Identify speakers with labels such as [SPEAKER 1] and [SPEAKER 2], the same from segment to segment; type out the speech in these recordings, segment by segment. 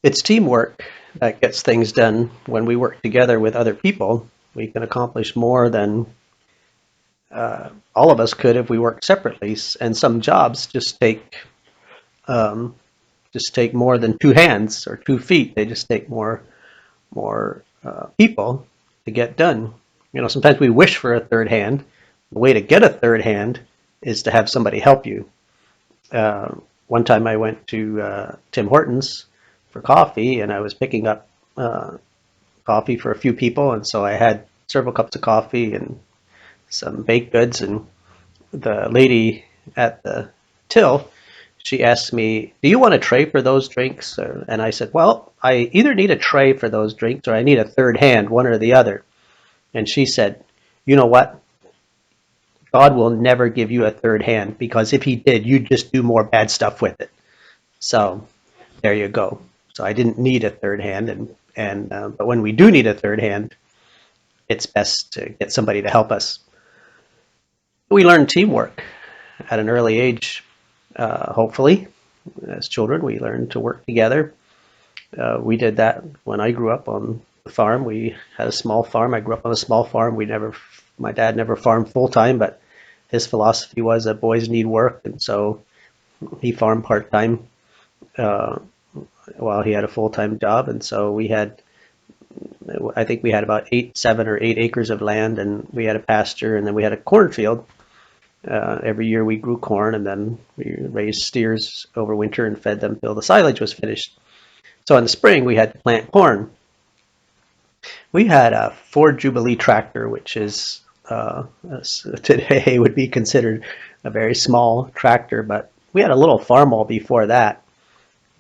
[SPEAKER 1] It's teamwork that gets things done. When we work together with other people, we can accomplish more than all of us could if we worked separately. And some jobs um, just take more than two hands or 2 feet. They just take more people to get done. You know, sometimes we wish for a third hand. The way to get a third hand is to have somebody help you. Uh, One time I went to Tim Hortons for coffee, and I was picking up uh, coffee for a few people, and so I had several cups of coffee and some baked goods, and the lady at the till, she asked me, "Do you want a tray for those drinks?" And I said, "Well, I either need a tray for those drinks or I need a third hand, one or the other." And she said, "You know what? God will never give you a third hand because if he did, you'd just do more bad stuff with it." So there you go. So I didn't need a third hand, and but when we do need a third hand, it's best to get somebody to help us. We learn teamwork at an early age. Hopefully, as children, we learn to work together. We did that when I grew up on the farm. We had a small farm. I grew up on a small farm. My dad never farmed full time, but his philosophy was that boys need work, and so he farmed part time uh, while he had a full time job. And so I think we had about 7 or 8 acres of land, and we had a pasture, and then we had a cornfield. Every year we grew corn, and then we raised steers over winter and fed them till the silage was finished. So in the spring we had to plant corn. We had a Ford Jubilee tractor, which is today would be considered a very small tractor, but we had a little farmall before that,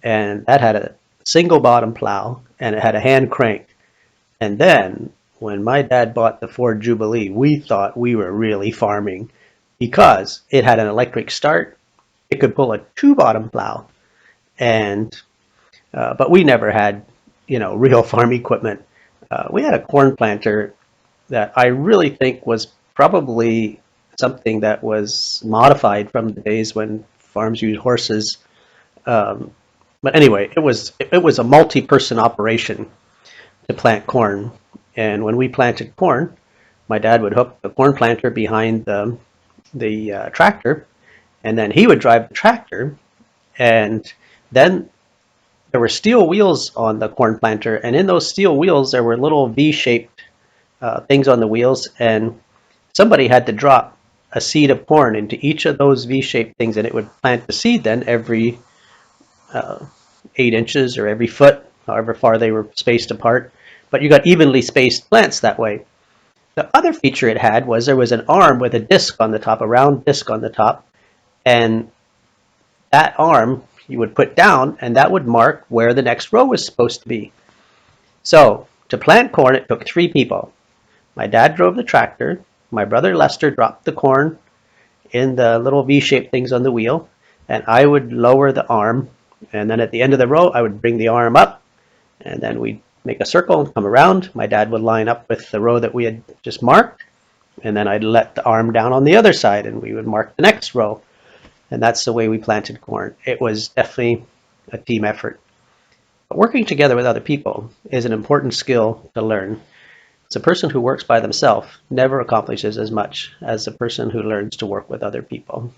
[SPEAKER 1] and that had a single bottom plow and it had a hand crank. And then when my dad bought the Ford Jubilee, we thought we were really farming because it had an electric start. It could pull a two bottom plow, and but we never had, real farm equipment. We had a corn planter that I really think was probably something that was modified from the days when farms used horses. Um, but anyway, it was a multi-person operation to plant corn. And when we planted corn, my dad would hook the corn planter behind the tractor, and then he would drive the tractor. And then there were steel wheels on the corn planter, and in those steel wheels there were little V-shaped things on the wheels, and somebody had to drop a seed of corn into each of those V-shaped things, and it would plant the seed then every uh, 8 inches or every foot, however far they were spaced apart. But you got evenly spaced plants that way. The other feature it had was there was an arm with a disc on the top, a round disc on the top, and that arm you would put down, and that would mark where the next row was supposed to be. So to plant corn, it took 3 people. My dad drove the tractor. My brother Lester dropped the corn in the little V-shaped things on the wheel, and I would lower the arm. And then at the end of the row, I would bring the arm up, and then we'd make a circle and come around. My dad would line up with the row that we had just marked, and then I'd let the arm down on the other side, and we would mark the next row. And that's the way we planted corn. It was definitely a team effort. But working together with other people is an important skill to learn. It's a person who works by themselves never accomplishes as much as the person who learns to work with other people.